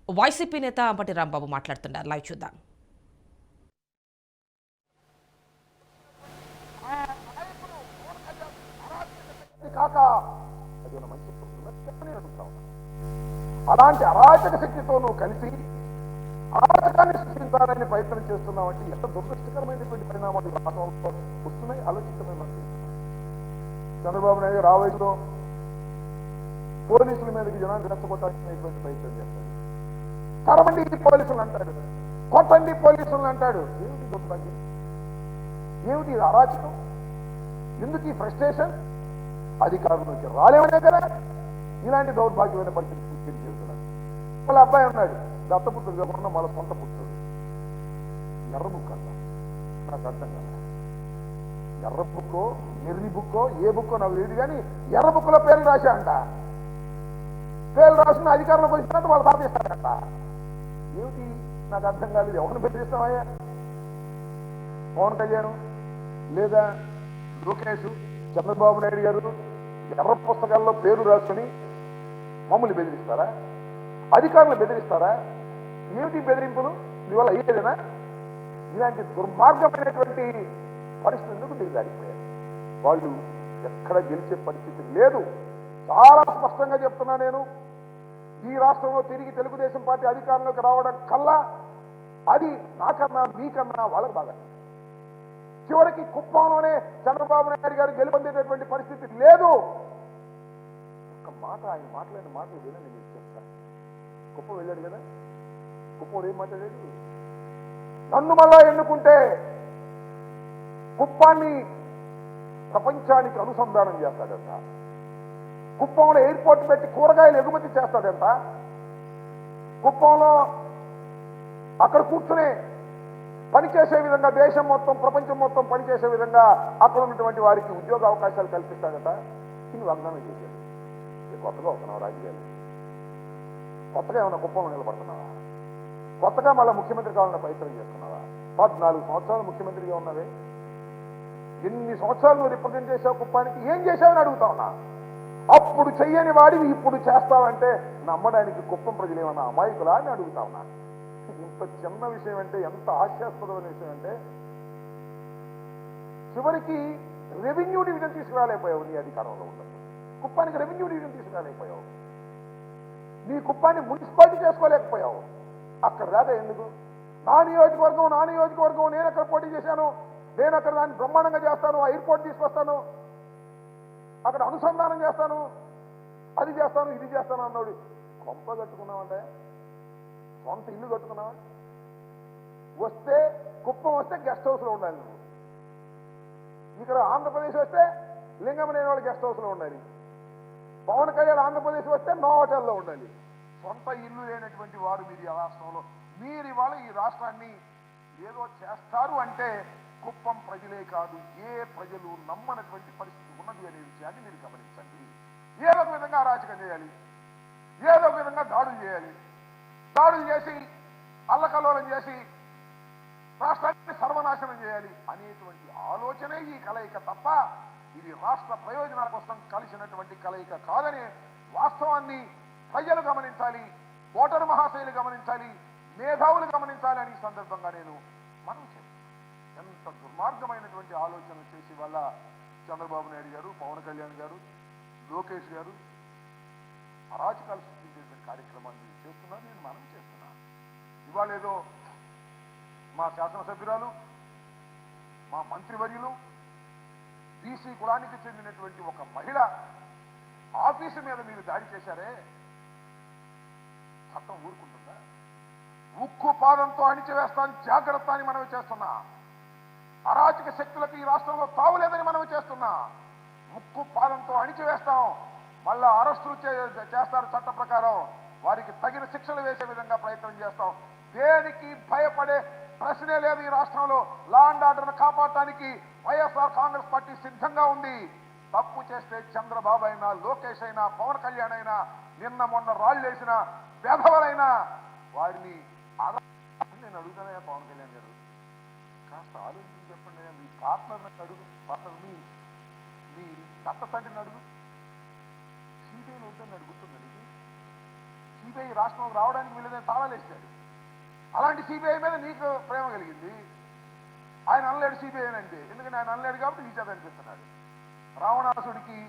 YCP నేత అంబటి రాంబాబు మాట్లాడుతున్నారు. Live చూద్దాం. అలాంటి అరాచక శక్తితో నువ్వు కలిసి అరాచకాన్ని సృష్టించాలని ప్రయత్నం చేస్తున్నావంటే ఎంత దురదృష్టకరమైనటువంటి పరిణామాలు రాష్ట్రంలో వస్తున్నాయి. ఆలోచించమని మనకి చంద్రబాబు నాయుడు రావైలో పోలీసుల మీదకి జనాన్ని రెచ్చగొట్టాల్సినటువంటి ప్రయత్నం చేస్తాడు. తరమండి పోలీసులు అంటాడు, కొట్టండి పోలీసులను అంటాడు. ఏమిటి దౌర్భాగ్యం, ఏమిటి అరాచకం, ఎందుకు ఈ ఫ్రస్ట్రేషన్? అధికారుల నుంచి రాలేమనే కదా ఇలాంటి దౌర్భాగ్యమైన పరిస్థితి చేస్తున్నాడు. వాళ్ళ అబ్బాయి ఉన్నాడు, దత్తపుత్రుడు కాకుండా వాళ్ళ సొంత పుత్రుడు. ఎర్ర బుక్ అంట, నాకు అర్థం కదా. ఎర్ర బుక్కో ఎర్రి బుక్కో ఏ బుక్కో నాకు తెలియదు, కానీ ఎర్ర బుక్లో పేర్లు రాశా అంట. పేర్లు రాసిన అధికారంలోకి వచ్చినట్టు వాళ్ళు సాధిస్తారంట. ఏమిటి నాకు అర్థం కాలేదు. ఎవరిని బెదిరిస్తామయ్యా? పవన్ కళ్యాణ్ లేదా లోకేష్, చంద్రబాబు నాయుడు గారు ఎర్ర పుస్తకాల్లో పేరు రాసుకుని మమ్మల్ని బెదిరిస్తారా? అధికారులను బెదిరిస్తారా? ఏమిటి బెదిరింపులు? ఇవాళ అయ్యేదేనా? ఇలాంటి దుర్మార్గమైనటువంటి పరిస్థితి ఎందుకు దిగజారిపోయారు? వాళ్ళు ఎక్కడ గెలిచే పరిస్థితి లేదు. చాలా స్పష్టంగా చెప్తున్నా నేను, ఈ రాష్ట్రంలో తిరిగి తెలుగుదేశం పార్టీ అధికారంలోకి రావడం కల్లా అది నాకన్నా మీకన్నా వాళ్ళకి బాగా. చివరికి కుప్పంలోనే చంద్రబాబు నాయుడు గారు గెలుపొందేటటువంటి పరిస్థితి లేదు. ఒక మాట, ఆయన మాట్లాడిన మాటలు వినండి, నేను చెప్తాను. కుప్పం వెళ్ళాడు కదా, కుప్పం ఏం మాట్లాడాడు? నన్ను మళ్ళా ఎన్నుకుంటే కుప్పాన్ని ప్రపంచానికి అనుసంధానం చేస్తాడంట. కుప్పంలో ఎయిర్పోర్ట్ పెట్టి కూరగాయలు ఎగుమతి చేస్తాడంట. కుప్పంలో అక్కడ కూర్చునే పనిచేసే విధంగా దేశం మొత్తం, ప్రపంచం మొత్తం పనిచేసే విధంగా అక్కడ ఉన్నటువంటి వారికి ఉద్యోగ అవకాశాలు కల్పిస్తాడట. ఇది వాగ్దానం చేశాడు. కొత్తగా వస్తున్నావు రాజకీయాలు, కొత్తగా ఏమన్నా కుప్పంలో నిలబడుతున్నావా? కొత్తగా మళ్ళీ ముఖ్యమంత్రి కావాలన్న ప్రయత్నం చేస్తున్నావా? 14 సంవత్సరాలు ముఖ్యమంత్రిగా ఉన్నవే, ఎన్ని సంవత్సరాలు నువ్వు రిప్రజెంట్ చేసావు కుప్పానికి? ఏం చేశావని అడుగుతా ఉన్నా. అప్పుడు చెయ్యని వాడివి ఇప్పుడు చేస్తావంటే నమ్మడానికి కుప్పం ప్రజలు ఏమన్నా అమాయకులా అని అడుగుతా ఉన్నా. ఇంత చిన్న విషయం అంటే ఎంత హాస్యాస్పదమైన విషయం అంటే, చివరికి రెవెన్యూ డివిజన్ తీసుకురాలేకపోయావు. నీ అధికారంలో ఉండదు కుప్పానికి రెవెన్యూ డివిజన్ తీసుకురాలేకపోయావు. నీ కుప్పాన్ని మున్సిపాలిటీ చేసుకోలేకపోయావు. అక్కడ రాదా ఎందుకు? నా నియోజకవర్గం నేను అక్కడ పోటీ చేశాను, నేను అక్కడ దాన్ని బ్రహ్మాండంగా చేస్తాను, ఆ ఎయిర్పోర్ట్ తీసుకొస్తాను, అక్కడ అనుసంధానం చేస్తాను, అది చేస్తాను, ఇది చేస్తాను అన్నాడు. కొంప కట్టుకున్నావంటే, సొంత ఇల్లు కట్టుకున్నావా? వస్తే కుప్పం వస్తే గెస్ట్ హౌస్లో ఉండాలి నువ్వు. ఇక్కడ ఆంధ్రప్రదేశ్ వస్తే లింగమనేని వాళ్ళ గెస్ట్ హౌస్లో ఉండాలి. పవన్ కళ్యాణ్ ఆంధ్రప్రదేశ్ వస్తే నో హోటల్లో ఉండాలి. సొంత ఇల్లు లేనటువంటి వారు మీరు ఈ రాష్ట్రంలో. మీరు ఇవాళ ఈ రాష్ట్రాన్ని ఏదో చేస్తారు అంటే కుప్పం ప్రజలే కాదు, ఏ ప్రజలు నమ్మనటువంటి పరిస్థితి ఉన్నది అనే విషయాన్ని మీరు గమనించండి. ఏదో ఒక విధంగా అరాచకం చేయాలి, ఏదో ఒక విధంగా దాడులు చేయాలి, దాడులు చేసి అల్లకల్లోలం చేసి రాష్ట్రాన్ని సర్వనాశనం చేయాలి అనేటువంటి ఆలోచనే ఈ కలయిక తప్ప ఇది రాష్ట్ర ప్రయోజనాల కోసం కలిసినటువంటి కలయిక కాదనే వాస్తవాన్ని ప్రజలు గమనించాలి, ఓటరు మహాశయులు గమనించాలి, మేధావులు గమనించాలి అని ఈ సందర్భంగా నేను మనం ఎంత దుర్మార్గమైనటువంటి ఆలోచనలు చేసి వల్ల చంద్రబాబు నాయుడు గారు, పవన్ కళ్యాణ్ గారు, లోకేష్ గారు అరాచకాలు సృష్టించేటువంటి కార్యక్రమాన్ని చేస్తున్నారు. నేను మనం చేస్తున్నా. ఇవాళ ఏదో మా శాసనసభ్యురాలు, మా మంత్రివర్యులు, బీసీ కులానికి చెందినటువంటి ఒక మహిళ ఆఫీసు మీద మీరు దాడి చేశారే, చట్టం ఊరుకుంటుందా? ఉక్కు పాదంతో అణిచివేస్తాను జాగ్రత్త అని మనవి చేస్తున్నా. అరాచక శక్తులకు ఈ రాష్ట్రంలో తావులేదని మనవి చేస్తున్నా. ఉక్కు పాదంతో అణిచివేస్తాం, మళ్ళా అరెస్టులు చేస్తారు చట్ట ప్రకారం, వారికి తగిన శిక్షలు వేసే విధంగా ప్రయత్నం చేస్తాం. దేనికి భయపడే ప్రశ్నే లేదు. ఈ రాష్ట్రంలో లా అండ్ ఆర్డర్ను కాపాడటానికి వైఎస్ఆర్ కాంగ్రెస్ పార్టీ సిద్ధంగా ఉంది. తప్పు చేస్తే చంద్రబాబు అయినా, లోకేష్ అయినా, పవన్ కళ్యాణ్ అయినా, నిన్న మొన్న రాళ్ళు వేసిన పేదవలైనా వారిని నేను అడుగుతానయ్యా. పవన్ కళ్యాణ్ గారు కాస్త ఆలోచించి చెప్పండి. మీ పార్ట్నర్ని అడుగు, మీ దత్త తండ్రిని అడుగు. సిబిఐని వద్దని అడుగుతుంది. సిబిఐ రాష్ట్రంలోకి రావడానికి వీళ్ళదని తాళాలు వేశాడు. అలాంటి సిబిఐ మీద నీకు ప్రేమ కలిగింది. ఆయన అనలేడు సిబిఐ అంటే, ఎందుకంటే ఆయన అనలేడు కాబట్టి నీ చేత అనిపిస్తున్నాడు. రావణాసుడికి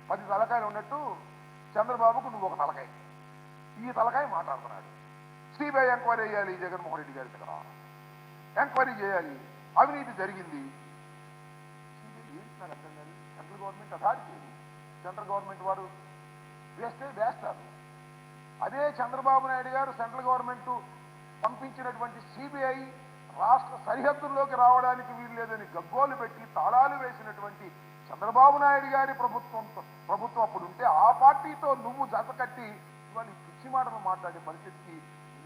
10 తలకాయలు ఉన్నట్టు చంద్రబాబుకు నువ్వు ఒక తలకాయ. ఈ తలకాయ మాట్లాడుతున్నాడు. సిబిఐ ఎంక్వైరీ చేయాలి జగన్మోహన్ రెడ్డి గారి దగ్గర, ఎంక్వైరీ చేయాలి, అవినీతి జరిగింది. సిబిఐ ఏంటి నాకు అర్థం కాదు. Central government authority, central government వారు వేస్తే వేస్తారు. అదే చంద్రబాబు నాయుడు గారు సెంట్రల్ గవర్నమెంట్ పంపించినటువంటి సిబిఐ రాష్ట్ర సరిహద్దుల్లోకి రావడానికి వీలు లేదని గగ్గోలు పెట్టి తాళాలు వేసినటువంటి చంద్రబాబు నాయుడు గారి ప్రభుత్వం అప్పుడు ఉంటే ఆ పార్టీతో నువ్వు జత కట్టి ఇవాళ ఈ పిచ్చి మాటలు మాట్లాడే పరిస్థితికి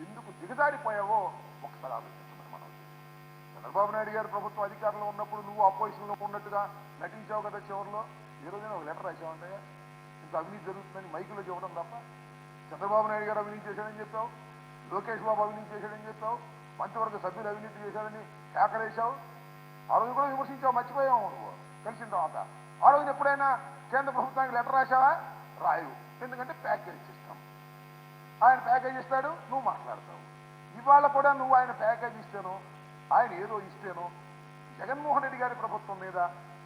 ఎందుకు దిగజారిపోయావో ఒకసారి ఆలోచించమని మనం. చంద్రబాబు నాయుడు గారి ప్రభుత్వం అధికారంలో ఉన్నప్పుడు నువ్వు అపోజిషన్లో ఉన్నట్టుగా నటించావు కదా. చివరిలో ఏ రోజైనా ఒక లెటర్ రాసావంటే ఇంత అవినీతి జరుగుతుందని మైకులో చెప్పడం తప్ప. చంద్రబాబు నాయుడు గారు అవినీతి చేశాడని చెప్పావు, లోకేష్ బాబు అవినీతి చేశాడని చెప్పావు, మంత్రివర్గ సభ్యులు అవినీతి చేశాడని కేకలేశావు. ఆ రోజు కూడా విమర్శించావు, మర్చిపోయావు నువ్వు కలిసిన తర్వాత. ఆ రోజున ఎప్పుడైనా కేంద్ర ప్రభుత్వానికి లెటర్ రాశావా? రాయవు. ఎందుకంటే ప్యాకేజ్ ఇస్తాం. ఆయన ప్యాకేజ్ ఇస్తాడు, నువ్వు మాట్లాడతావు. ఇవాళ కూడా నువ్వు ఆయన ప్యాకేజ్ ఇస్తేనో ఆయన ఏదో ఇస్తేనో జగన్మోహన్ రెడ్డి గారి ప్రభుత్వం మీద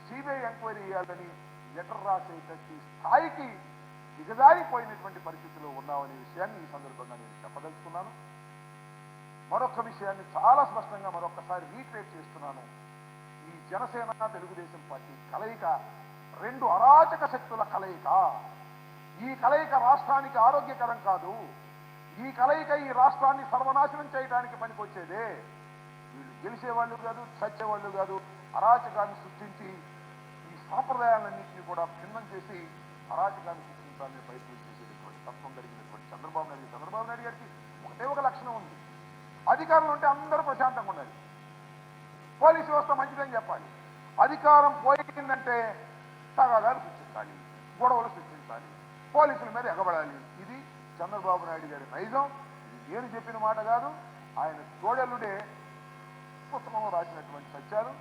సిబిఐ ఎంక్వైరీ చేయాలని లెటర్ రాసేటటువంటి స్థాయికి దిగజారిపోయినటువంటి పరిస్థితిలో ఉన్నామనే విషయాన్ని ఈ సందర్భంగా నేను చెప్పదలుచుకున్నాను. మరొక విషయాన్ని చాలా స్పష్టంగా మరొకసారి రీట్రేట్ చేస్తున్నాను. ఈ జనసేన తెలుగుదేశం పార్టీ కలయిక 2 అరాచక శక్తుల కలయిక. ఈ కలయిక రాష్ట్రానికి ఆరోగ్యకరం కాదు. ఈ కలయిక ఈ రాష్ట్రాన్ని సర్వనాశనం చేయడానికి పనికొచ్చేదే. వీళ్ళు గెలిచేవాళ్ళు కాదు, చచ్చేవాళ్ళు కాదు. అరాచకాన్ని సృష్టించి ఈ సాంప్రదాయాలన్నింటినీ కూడా భిన్నం చేసి అరాచకాన్ని సృష్టించాలని ప్రయత్నం చేసేటటువంటి తత్వం కలిగినటువంటి చంద్రబాబు నాయుడు గారికి ఒకటే ఒక లక్షణం ఉంది. అధికారంలో ఉంటే అందరూ ప్రశాంతంగా ఉండాలి, పోలీసు వ్యవస్థ మంచిదని చెప్పాలి. అధికారం పోయిందంటే తగాదాలు సృష్టించాలి, గొడవలు సృష్టించాలి, పోలీసుల మీద ఎగబడాలి. ఇది చంద్రబాబు నాయుడు గారి నైజం. ఇది నేను చెప్పిన మాట కాదు, ఆయన తోడలుడే పుస్తకంలో రాసినటువంటి సత్యాలు.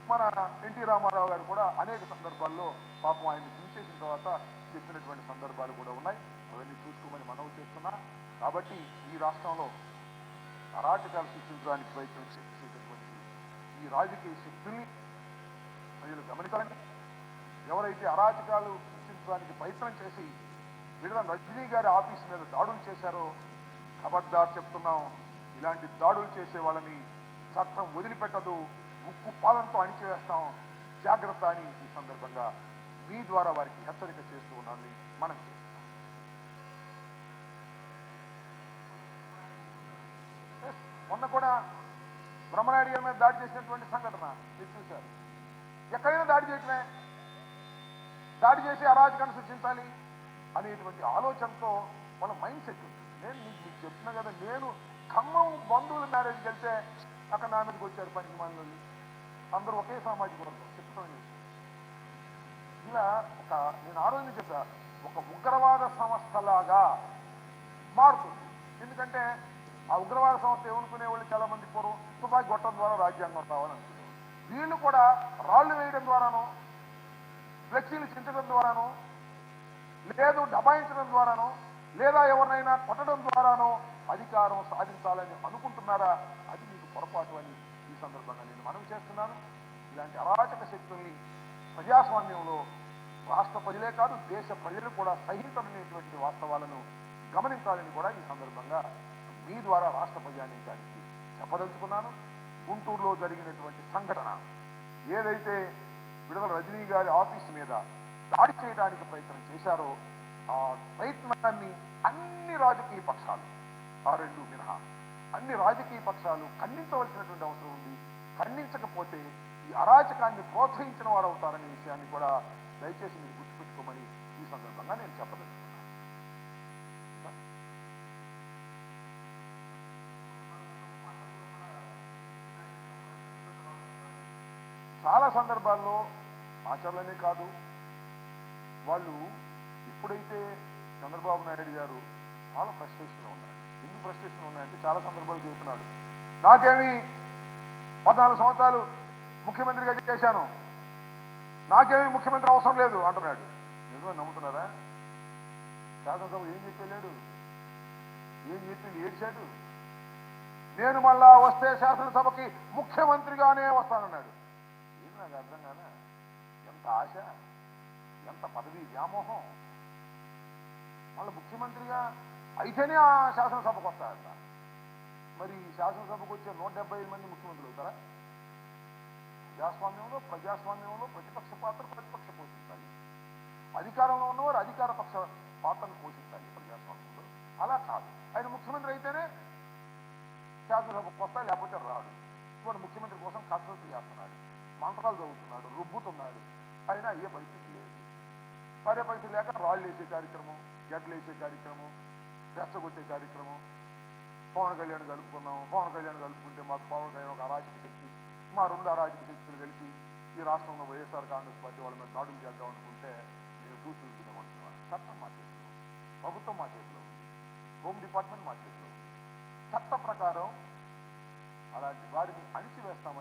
మన ఎన్టీ రామారావు గారు కూడా అనేక సందర్భాల్లో పాపం ఆయన్ని తీసేసిన తర్వాత చెప్పినటువంటి సందర్భాలు కూడా ఉన్నాయి. అవన్నీ చూసుకోమని మనవి చేస్తున్నా. కాబట్టి ఈ రాష్ట్రంలో అరాచకాలు సృష్టించడానికి ప్రయత్నం చేసేటటువంటి ఈ రాజకీయ శక్తుల్ని ప్రజలు గమనించాలని. ఎవరైతే అరాచకాలు సృష్టించడానికి ప్రయత్నం చేసి విడుదల రజనీ గారి ఆఫీస్ మీద దాడులు చేశారో ఖబర్దార్ చెప్తున్నాం. ఇలాంటి దాడులు చేసే వాళ్ళని చట్టం వదిలిపెట్టదు, ఉక్కు పాదంతో అణిచివేస్తాం, జాగ్రత్త అని ఈ సందర్భంగా మీ ద్వారా వారికి హెచ్చరిక చేస్తూ ఉన్నానని మనం చేస్తాం. మొన్న కూడా బ్రహ్మనాయుడు గారి మీద దాడి చేసినటువంటి సంఘటన మీరు చూశారు. ఎక్కడైనా దాడి చేయటమే, దాడి చేసి అరాజకాన్ని సృష్టించాలి అనేటువంటి ఆలోచనతో వాళ్ళ మైండ్ సెట్ ఉంటుంది. నేను మీకు చెప్తున్నా కదా, నేను ఖమ్మం బంధువుల మ్యారేజ్కి వెళ్తే అక్కడ నా మీదకి వచ్చారు పనికి మనలు. అందరూ ఒకే సామాజిక వర్గం చెప్తాను. ఇలా నేను ఆ రోజున చెప్పా, ఒక ఉగ్రవాద సంస్థలాగా మారుతుంది. ఎందుకంటే ఆ ఉగ్రవాద సంస్థ ఏమనుకునే వాళ్ళు చాలా మంది పూర్వం తుపాకీ గొట్టం ద్వారా రాజ్యాంగం రావాలనుకునేవాళ్ళు. వీళ్ళు కూడా రాళ్లు వేయడం ద్వారానో, ఫ్లెక్సీలు చించడం ద్వారానో, లేదు దబాయించడం ద్వారానో, లేదా ఎవరినైనా కొట్టడం ద్వారానో అధికారం సాధించాలని అనుకుంటున్నారా? అది మీకు పొరపాటు అని ఈ సందర్భంగా నేను మనవి చేస్తున్నాను. ఇలాంటి అరాచక శక్తుల్ని ప్రజాస్వామ్యంలో రాష్ట్ర ప్రజలే కాదు, దేశ ప్రజలు కూడా సహించలేనటువంటి వాస్తవాలను గమనించాలని కూడా ఈ సందర్భంగా మీ ద్వారా రాష్ట్ర ప్రజానీకానికి చెప్పదలుచుకున్నాను. గుంటూరులో జరిగినటువంటి సంఘటన ఏదైతే విడుదల రజనీ గారి ఆఫీసు మీద దాడి చేయడానికి ప్రయత్నం చేశారో ఆ ప్రయత్నాన్ని అన్ని రాజకీయ పక్షాలు, ఆ 2 మినహా అన్ని రాజకీయ పక్షాలు ఖండించవలసినటువంటి అవసరం ఉంది. ఖండించకపోతే ఈ అరాచకాన్ని ప్రోత్సహించిన వారు అవుతారనే విషయాన్ని కూడా దయచేసి మీరు గుర్తుపెట్టుకోమని ఈ సందర్భంగా నేను చెప్పదలుచుకున్నాను. చాలా సందర్భాల్లో ఆచరణనే కాదు, వాళ్ళు ఎప్పుడైతే చంద్రబాబు నాయుడు గారు చాలా ఫ్రస్ట్రేషన్లో ఉన్నారు. ఎందుకు ఫ్రస్ట్రేషన్ ఉన్నాయంటే చాలా సందర్భాలు చెబుతున్నాడు, నాకేమి 14 సంవత్సరాలు ముఖ్యమంత్రిగా చేశాను, నాకేమీ ముఖ్యమంత్రి అవసరం లేదు అంటున్నాడు. నిజమే నమ్ముతున్నారా? శాసనసభ ఏం చెప్పి వెళ్ళాడు? ఏం చెప్పి ఏడ్చాడు? నేను మళ్ళా వస్తే శాసనసభకి ముఖ్యమంత్రిగానే వస్తానన్నాడు. ఏం నాకు అర్థం కాదా? ఎంత ఆశ, ఎంత పదవి వ్యామోహం. మళ్ళీ ముఖ్యమంత్రిగా అయితేనే ఆ శాసనసభకు వస్తాడంట. మరి శాసనసభకు వచ్చే 175 మంది ముఖ్యమంత్రులు అవుతారా? ప్రజాస్వామ్యంలో ప్రతిపక్ష పాత్ర ప్రతిపక్ష పోషించాలి, అధికారంలో ఉన్నవారు అధికార పక్ష పాత్రను పోషించాలి ప్రజాస్వామ్యంలో. అలా కాదు, ఆయన ముఖ్యమంత్రి అయితేనే శాసనసభకు వస్తా, లేకపోతే రాడు. ఇప్పుడు ముఖ్యమంత్రి కోసం కసరత్తు చేస్తున్నాడు, మంత్రాలు చదువుతున్నాడు, రుబ్బుతున్నాడు. అయినా అయ్యే పరిస్థితి లేదు. సరే పరిస్థితి లేక రాళ్ళు వేసే కార్యక్రమం, గడ్డలు వేసే కార్యక్రమం, రెచ్చగొట్టే కార్యక్రమం. పవన్ కళ్యాణ్ కలుపుకున్నాం, పవన్ కళ్యాణ్ కలుపుకుంటే మాకు పవన్ కళ్యాణ్ ఒక అరాచక శక్తి, మా 2 అరాచక శక్తులు కలిసి ఈ రాష్ట్రంలో వైఎస్ఆర్ కాంగ్రెస్ పార్టీ వాళ్ళ మీద దాడులు చేద్దాం అనుకుంటే నేను చూసుకుంటున్నాను. చట్టం మా చేతిలో, ప్రభుత్వం మా చేతిలో ఉంది, హోమ్ డిపార్ట్మెంట్ మా చేతిలో ఉంది. చట్ట ప్రకారం అలాంటి వారిని అణిచివేస్తామని